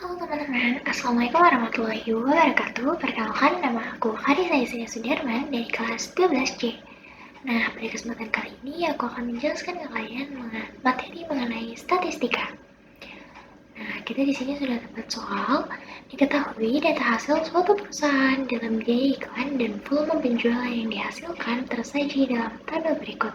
Halo teman-teman, Assalamualaikum warahmatullahi wabarakatuh. Perkenalkan, nama aku Karisa Yesenia Sudarman dari kelas 12C. Nah, pada kesempatan kali ini aku akan menjelaskan ke kalian materi mengenai statistika. Nah, kita di sini sudah dapat soal. Diketahui data hasil suatu perusahaan dalam biaya iklan dan volume penjualan yang dihasilkan tersaji dalam tabel berikut.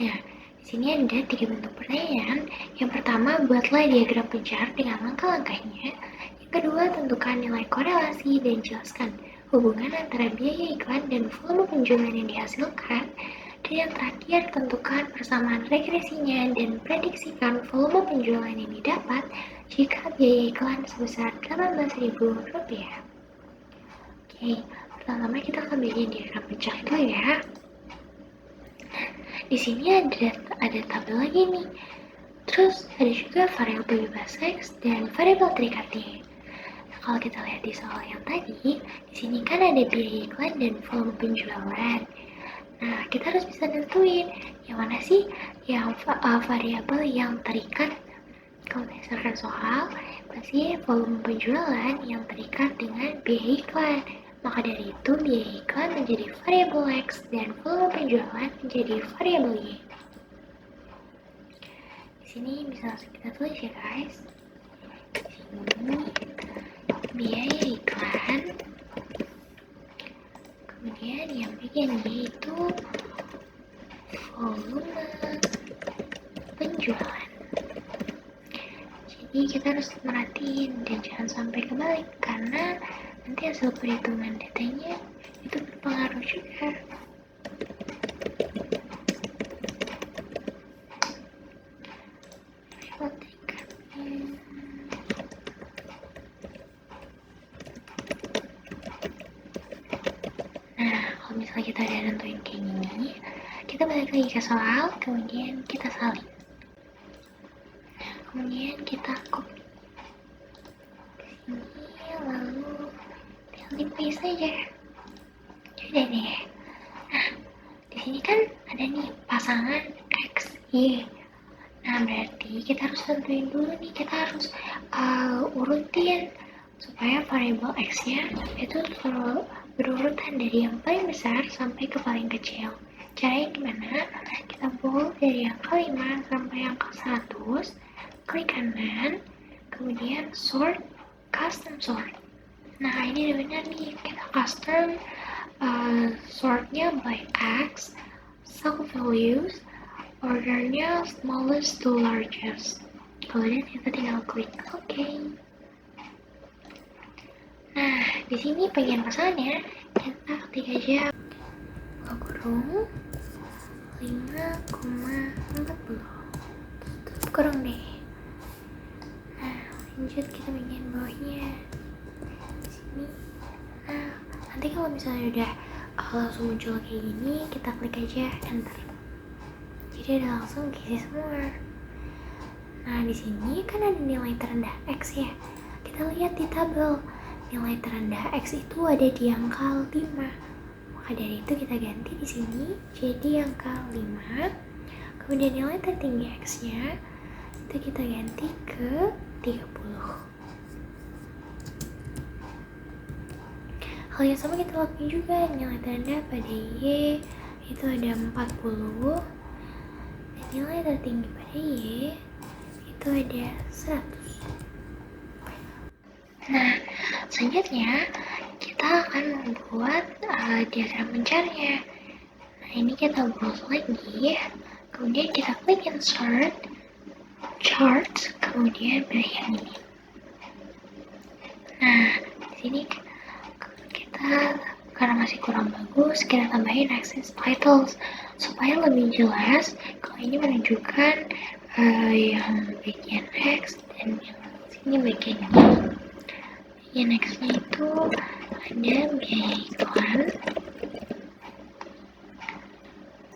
Nah, di sini ada 3 bentuk pertanyaan. Yang pertama, buatlah diagram pencar dengan langkah-langkahnya. Yang kedua, tentukan nilai korelasi dan jelaskan hubungan antara biaya iklan dan volume penjualan yang dihasilkan. Dan yang terakhir, tentukan persamaan regresinya dan prediksikan volume penjualan yang didapat jika biaya iklan sebesar Rp18.000. Oke, pertama kita akan bikin diagram pencar dulu ya. Di sini ada tabel lagi nih. Terus ada juga variabel bebas X dan variabel terikat Y. Nah, kalau kita lihat di soal yang tadi, di sini kan ada biaya iklan dan volume penjualan. Nah, kita harus bisa nentuin yang mana sih yang variabel yang terikat. Kalau berdasarkan soal, pasti volume penjualan yang terikat dengan biaya iklan. Maka dari itu, biaya iklan menjadi variabel X dan volume penjualan menjadi variabel Y. Di sini bisa langsung kita tulis ya guys. Di sini biaya iklan, kemudian yang bagian Y itu volume penjualan. Jadi kita harus merhatiin dan jangan sampai kebalik karena nanti hasil perhitungan datanya itu berpengaruh juga. Nah, kalau misalnya kita udah nentuin kayak gini, kita balik lagi ke soal, kemudian kita salin. Nah, kemudian kita copy ke sini, lalu tinggal di paste aja. Jadi deh. Nah, di sini kan ada nih pasangan X, Y. Nah, berarti kita harus tentuin dulu nih, kita harus urutin supaya variabel X-nya itu berurutan dari yang paling besar sampai ke paling kecil. Caranya gimana? Kita pull dari angka 5 sampai angka 100, klik kanan, kemudian sort, custom sort. Nah, ini udah benar nih, kita custom sortnya by X, sub values, ordernya smallest to largest. Kalau udah kita tinggal klik OK. Nah, di sini bagian pasangannya kita ketik aja kurung 5,40. Tutup kurung deh. Nah, lanjut kita bagian bawahnya. Di sini. Nah, nanti kalau misalnya udah langsung muncul kayak gini, kita klik aja enter. Jadi udah langsung keisi semua. Nah, di sini kan ada nilai terendah X ya. Kita lihat di tabel. Nilai terendah X itu ada di angka 5. Maka dari itu kita ganti di sini jadi angka 5. Kemudian nilai tertinggi X-nya itu kita ganti ke 30. Hal yang sama kita lakukan juga, nilai terendah pada Y itu ada 40. Dan nilai tertinggi pada Y itu ada 100. Nah, selanjutnya kita akan membuat diagram pencarnya. Nah, ini kita browse lagi, kemudian kita klik insert, chart, kemudian pilih yang ini. Nah, di sini kita karena masih kurang bagus, kita tambahin access titles supaya lebih jelas. Kalau ini menunjukkan yang bagian X dan yang sini bagian Y. Bagian X-nya itu ada biaya iklan,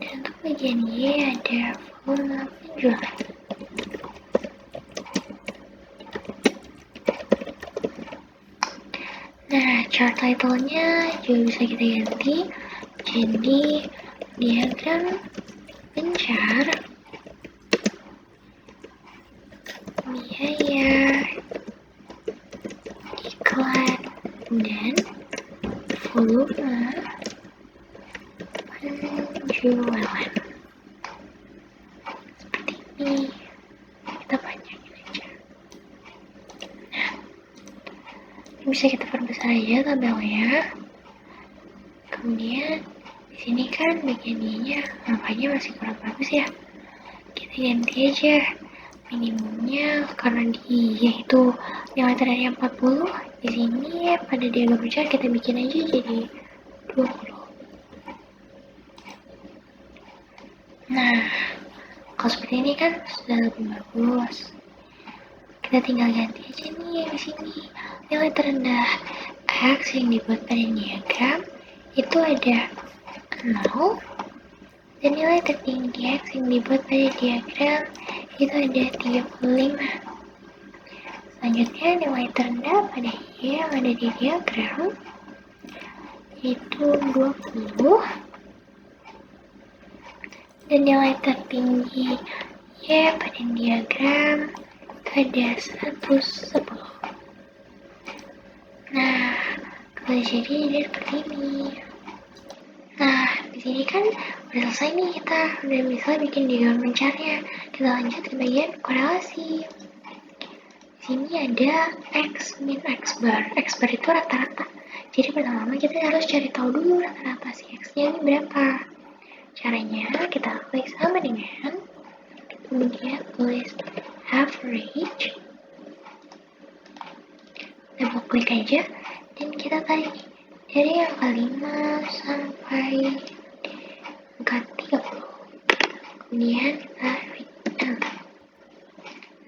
dan untuk bagian Y ada volume penjualan. Nah, chart title-nya juga bisa kita ganti jadi diagram pencar biaya rumah penjualan. Seperti ini. Kita panjangin aja. Nah, bisa kita perbesar aja tabelnya. Kemudian di sini kan bagian D-nya nampaknya masih kurang bagus ya. Kita ganti aja minimumnya, karena dia itu nilai terakhirnya 40. Di sini pada diagram besar kita bikin aja jadi 20. Nah, kalau seperti ini kan sudah lebih bagus. Kita tinggal ganti aja nih yang di sini. Nilai terendah X yang dibuat pada diagram itu ada 0, dan nilai tertinggi X yang dibuat pada diagram itu ada 35. Selanjutnya nilai terendah pada Y yang ada di diagram itu 20, dan nilai tertinggi Y pada diagram ada 110. Nah, kalau jadi seperti ini. Nah, di sini kan udah selesai nih, kita udah bisa bikin diagram mencarnya. Kita lanjut ke bagian korelasi. Di sini ada X min X bar. X bar itu rata-rata. Jadi pertama kita harus cari tahu dulu rata-rata si X-nya ini berapa. Caranya kita klik sama dengan, kemudian tulis average. Double klik aja dan kita tarik dari angka 5 sampai angka 30. Kemudian kita klik enter.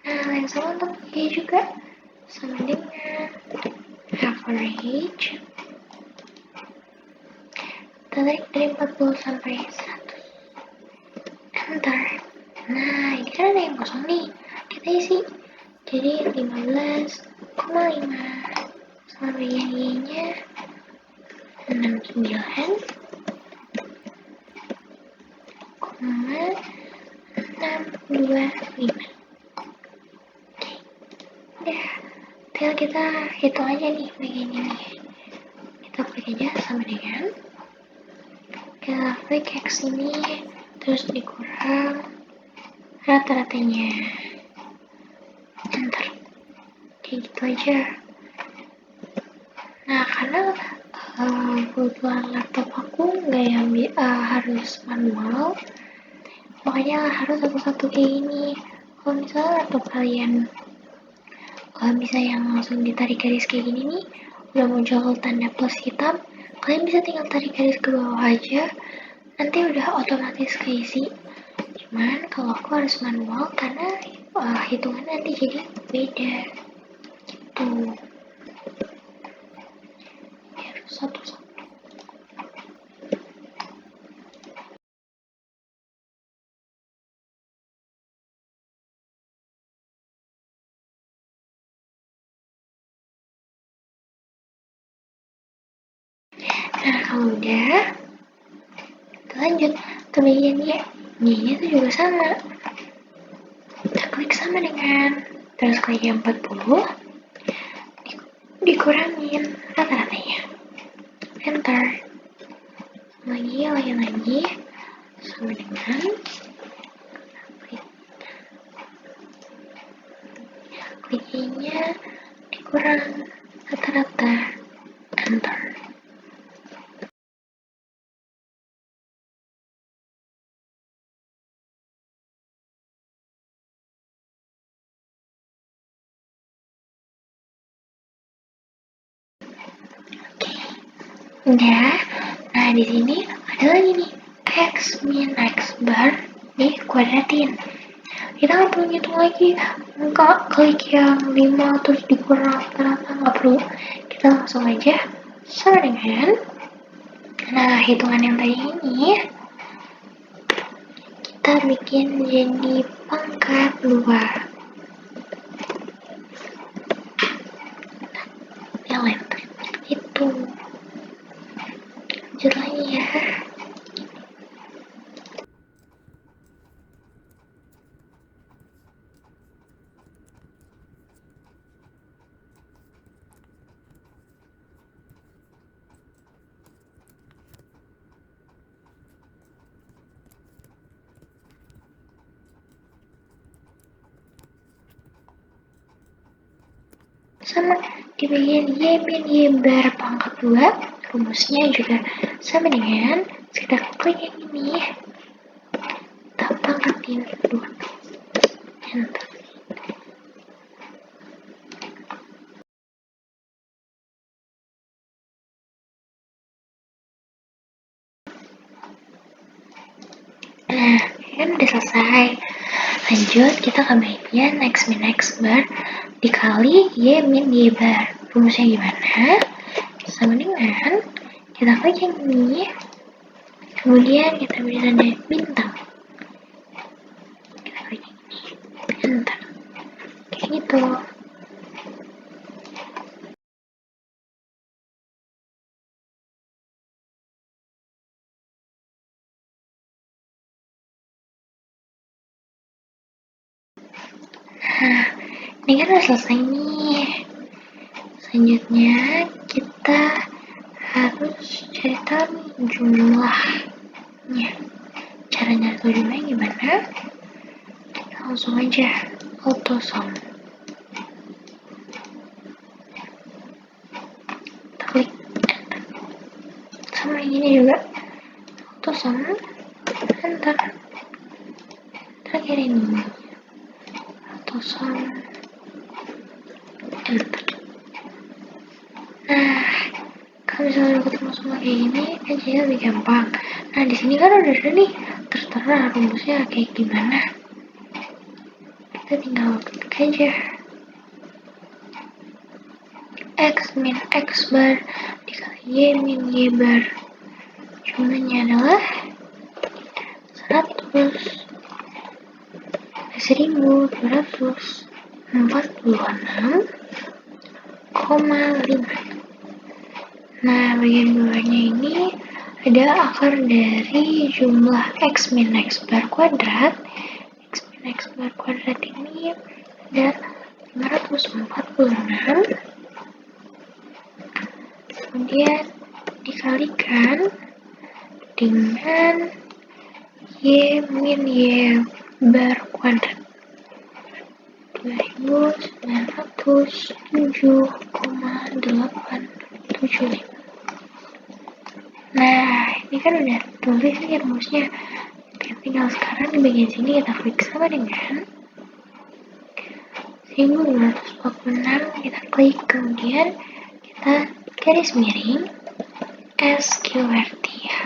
Nah, yang sama untuk Y juga, sama dengan average. Kita tarik dari 40 sampai 100. Enter. Nah, ini kan ada yang kosong nih, kita isi jadi 15,5. Sama bagian Y-nya 69,625. Udah, tinggal kita hitung aja nih bagian ini. Kita klik aja sama dengan, kita klik X ini, terus dikurang rata-ratanya. Enter. Kayak gitu aja. Nah, karena kebetulan laptop aku nggak yang harus manual, makanya harus satu-satu kayak gini. Kalau misalnya laptop kalian bisa yang langsung ditarik garis kayak gini nih, udah muncul tanda plus hitam, kalian bisa tinggal tarik garis ke bawah aja, nanti udah otomatis keisi. Cuman kalau aku harus manual karena hitungan nanti jadi beda gitu. Harus satu-satu. Nah, kalau udah, kita lanjut ke bagian Y. Y-nya itu juga sama. Kita klik sama dengan, terus klik yang 40, dikurangin rata-ratanya. Enter. Lagi, sama dengan klik Y-nya dikurang rata-rata. Enter. Udah. Nah, di sini ada lagi nih X min X bar dikuadratin. Kita nggak perlu ngitung lagi, nggak klik yang 5 terus dikurang rata-rata, nggak perlu. Kita langsung aja sama dengan, nah, hitungan yang tadi ini kita bikin jadi pangkat 2. Yang lempar itu. Lanjut lagi ya. sama di bagian Y min Y bar pangkat 2, rumusnya juga sama dengan kita klik yang ini, kita pangkatin 2, enter. Nah, kan udah selesai. Lanjut, kita ke bagian X min X bar dikali Y min Y bar. Rumusnya gimana? Sama dengan kita klik yang ini, kemudian kita beri tanda bintang. Kita klik yang ini, enter. Kayak gitu. Nah, ini kan udah selesai nih. Selanjutnya kita harus cari tahu jumlahnya. Caranya tahu jumlahnya gimana? Langsung aja auto sum. Kita klik enter. Sama yang ini juga auto sum, enter. Terakhir ini auto sum, enter. Nah, kalau misalnya udah ketemu semua kayak gini, kan jadi lebih gampang. Nah, di sini kan udah ada nih, tertera rumusnya kayak gimana. Kita tinggal klik aja. X min X bar dikali Y min Y bar. Jumlahnya adalah 1246,5. Nah, bagian bawahnya ini ada akar dari jumlah X min X bar kuadrat. X min X bar kuadrat ini ada 546, kemudian dikalikan dengan Y min Y bar kuadrat 2907,875. Nah, ini kan udah tulis nih rumusnya. Tinggal sekarang di bagian sini kita klik sama dengan 1546, kita klik, kemudian kita garis miring SQRT ya.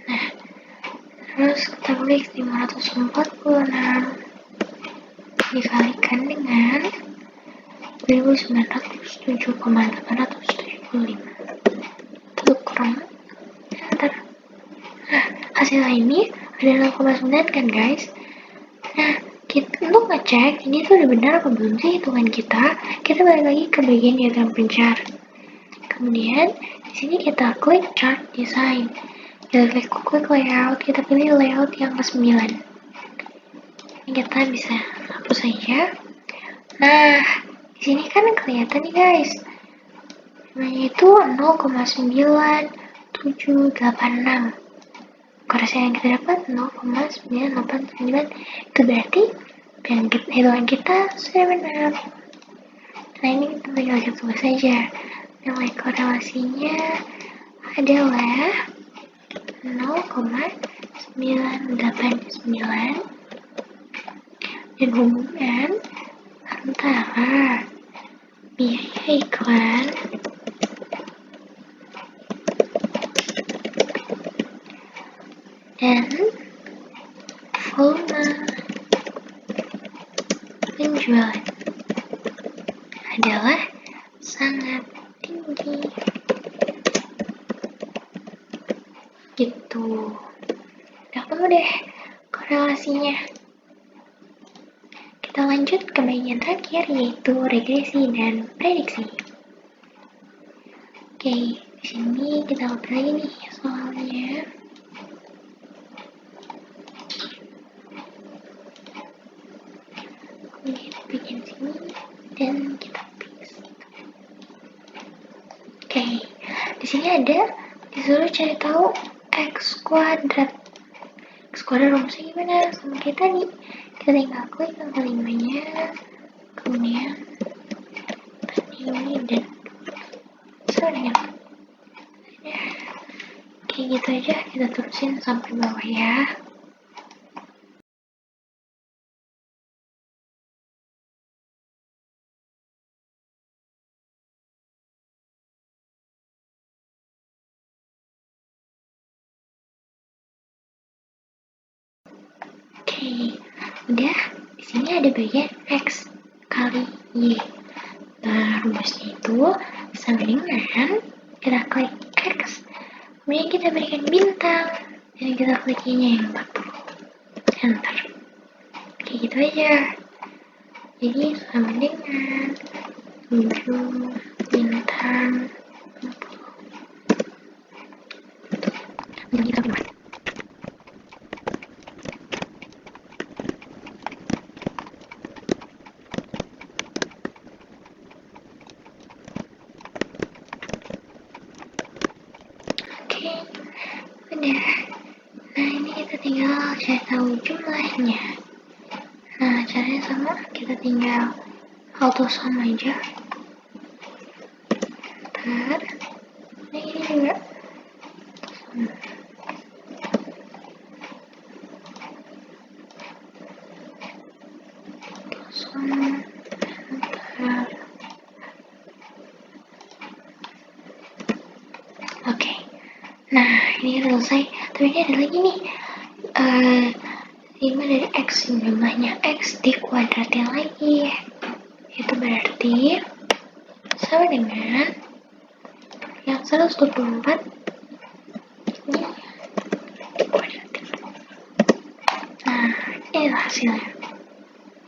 Nah, terus kita klik 546 dikalikan dengan 1907,875. Untuk kurang, enter. Nah, hasilnya ini ada 0,9 kan guys. Nah, untuk ngecek ini tuh udah benar apa belum sih hitungan kita balik lagi ke bagian diagram pencar. Kemudian di sini kita klik chart design. Kita klik layout, kita pilih layout yang ke-9. Ini kita bisa hapus saja. Nah, di sini kan kelihatan nih guys. Nilainya itu 0,9786. Kurasi yang kita dapat 0,989. Itu berarti hitungan kita sudah benar. Nah, ini kita tinggal tulis saja. Nilai korelasinya adalah 0,989 dan hubungan antara biaya iklan dan volume penjualan adalah sangat tinggi. Gitu. Udah ketemu deh korelasinya. Kita lanjut ke bagian terakhir, yaitu regresi dan prediksi. Oke, di sini kita ngobrol lagi nih soalnya. Kemudian bikin sini dan kita paste. Oke, di sini ada disuruh cari tahu X kuadrat. X kuadrat rumusnya gimana? Sama kita tadi. Kita tinggal klik yang kelimanya, kemudian ini dan sama dengan kayak gitu aja, kita terusin sampai bawah ya. Oke, udah. Di sini ada bagian X kali Y. Nah, rumusnya itu sama dengan kita klik X, kemudian kita berikan bintang, dan kita klik Y-nya yang 40. Enter. Kayak gitu aja. Jadi sama dengan 7 bintang 40. Dan kita keluar. Oke, udah. Nah, ini kita tinggal cari tahu jumlahnya. Nah, caranya sama, kita tinggal auto sum aja. Ntar, ini juga sum. Ntar. Oke. Nah, ini selesai. Tapi ini ada lagi nih. 5 dari X jumlahnya X dikuadratin lagi. Itu berarti sama dengan yang 124 ini dikuadratin. Nah, inilah hasilnya.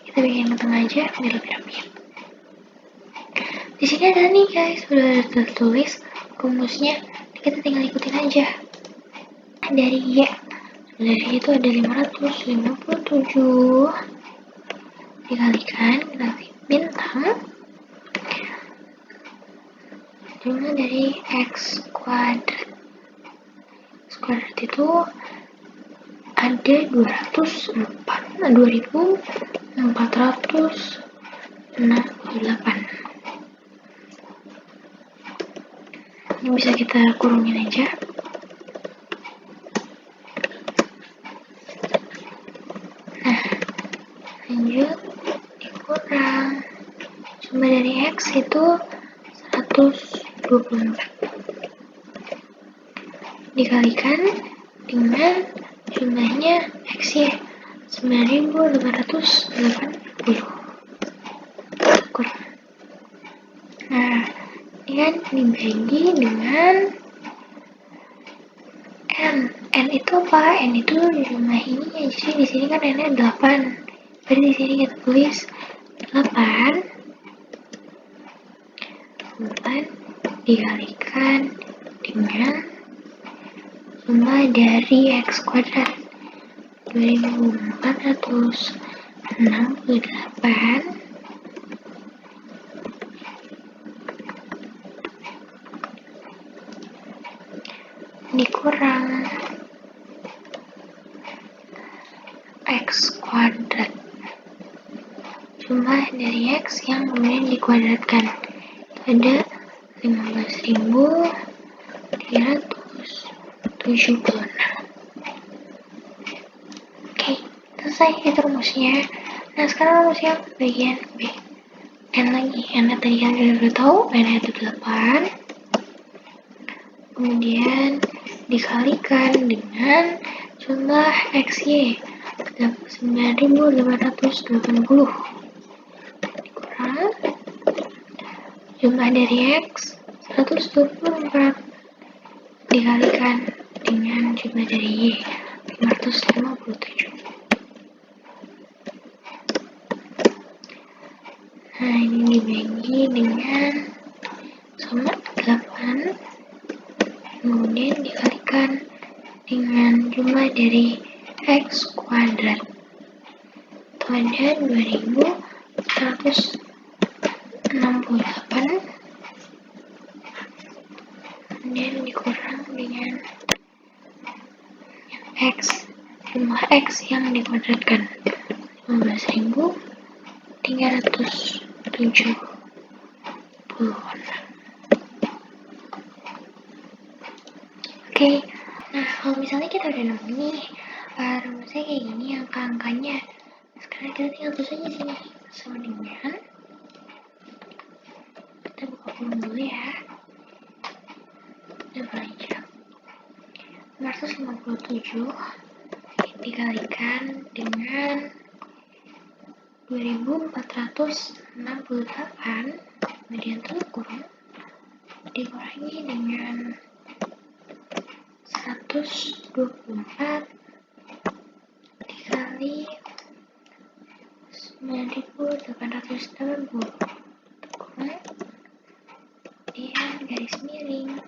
Kita bikin ke tengah aja biar lebih rapi. Di sini ada nih guys, sudah tertulis rumusnya. Kita tinggal ikutin aja. Dari Y, dari itu ada 557 dikalikan, kita klik bintang, jumlah dari X kuadrat. X kuadrat itu ada 2468. Ini bisa kita kurungin aja. Nah, lanjut dikurang. Jumlah dari X itu 124 dikalikan dengan jumlahnya XY 9880 kurang. Nah, ini kan dibagi dengan N itu apa? N itu jumlah ini ya. Jadi di sini kan N-nya 8. Berarti di sini kita tulis 8 dikalikan dengan jumlah dari X kuadrat 2468 dikurang X kuadrat, jumlah dari X yang kemudian dikuadratkan ada 15.376. Oke, selesai itu rumusnya. Nah, sekarang rumusnya bagian B. N lagi. N tadi kan kita udah tahu, N itu 8. Kemudian dikalikan dengan jumlah XY 9880 dikurang jumlah dari X 124 dikalikan dengan jumlah dari Y 557. Nah, ini dibagi dengan sama 8, kemudian dikalikan dengan jumlah dari X kuadrat itu ada 2168, kemudian dikurang dengan X, jumlah X yang dikuadratkan 15.376. Oke, nah kalau misalnya kita udah nemu nih rumusnya kayak gini, angka-angkanya. Sekarang kita tinggal tulis aja sini sama dengan, kita buka kolom dulu ya, kita belajar 557 dikalikan dengan 2468 kemudian tutup kurung dikurangi dengan 124 dikali 9880 kurang kemudian garis miring,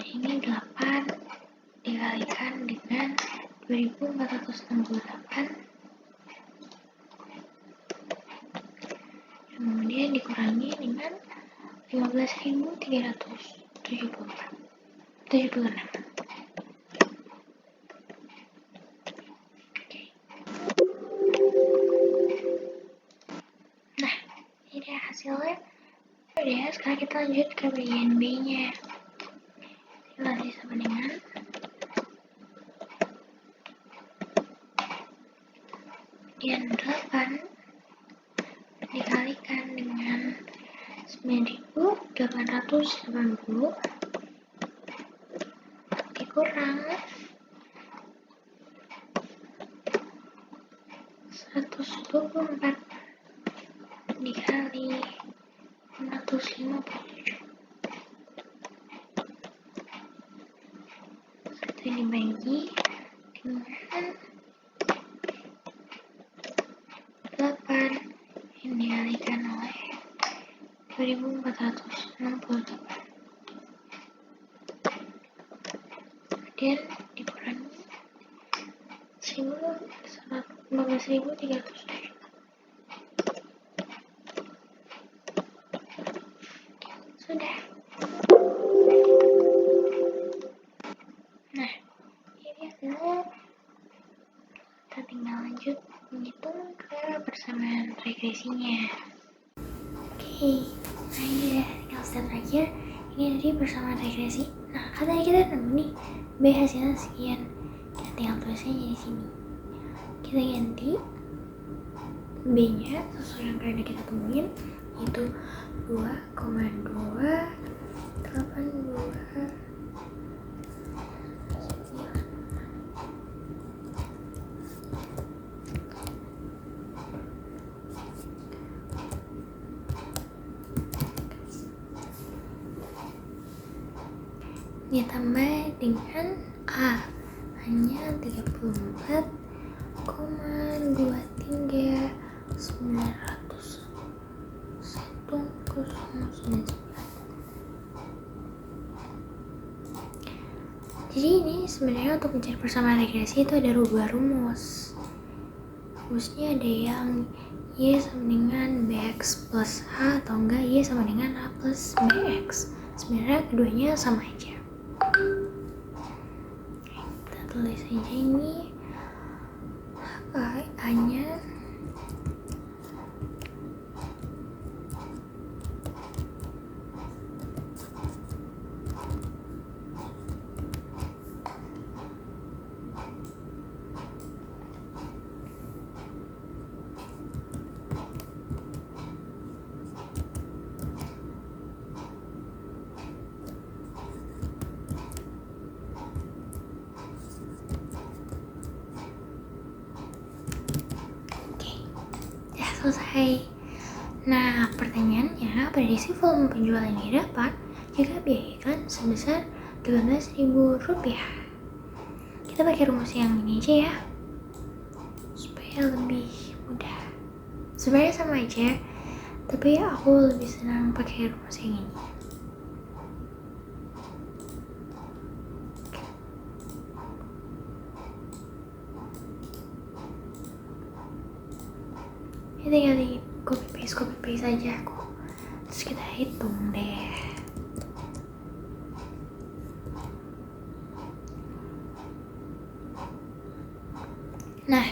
ini 8 dikalikan dengan 2468 kemudian dikurangi dengan 15.376. Nah, ini dia hasilnya. Udah, sekarang kita lanjut ke bagian B-nya. Kita sama dengan bagian 8 dikalikan dengan 9.880 dikurang 124 dikali 657 itu dibagi dengan 8 yang dikalikan oleh 2468 kemudian dikurangi 15.307. Sudah. Nah, ini hasilnya. Kita tinggal lanjut menghitung ke persamaan regresinya. Oke, nah ini udah tinggal step terakhir. Ini dari persamaan regresi. Nah, katanya kita nemu nih B hasilnya sekian. Kita tinggal tulis aja di sini. Kita ganti B-nya sesuai yang udah kita temuin, yaitu 2,282. Ditambah dengan A hanya 34,23.901,99. Jadi ini sebenarnya untuk mencari persamaan regresi itu ada dua rumus. Rumusnya ada yang Y sama dengan BX plus A atau enggak Y sama dengan A plus BX. Sebenarnya keduanya sama aja. Kita tulis aja ini A-nya selesai. Nah, pertanyaannya, prediksi volume penjualan yang didapat jika biaya iklan sebesar Rp18.000. Kita pakai rumus yang ini aja ya, supaya lebih mudah. Sebenarnya sama aja, tapi aku lebih senang pakai rumus yang ini. Ini tinggal di copy paste aja kok. Terus kita hitung deh. Nah,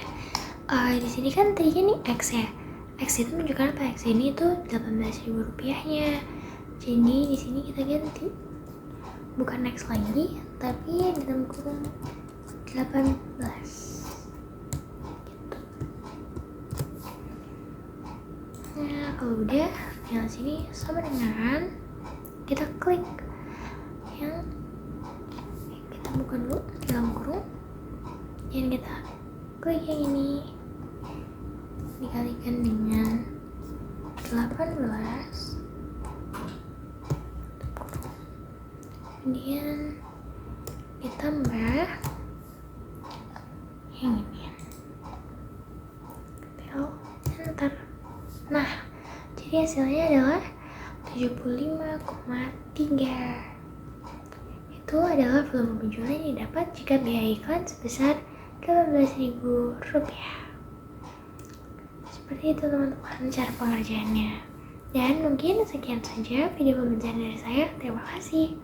di sini kan tadinya nih X ya. X itu menunjukkan apa? X ini tuh 18.000 rupiahnya. Jadi di sini kita ganti, bukan X lagi, tapi di dalam kurung 18. Gitu. Nah, kalau udah, tinggal sini sama dengan kita klik yang kita buka dulu dalam kurung, dan kita klik yang ini dikalikan dengan 18, kemudian ditambah yang ini, tel enter. Nah, jadi hasilnya adalah 75,3. Itu adalah volume penjualan yang didapat jika biaya iklan sebesar 18.000 rupiah. Seperti itu teman-teman cara pengerjaannya. Dan mungkin sekian saja video pembelajaran dari saya. Terima kasih.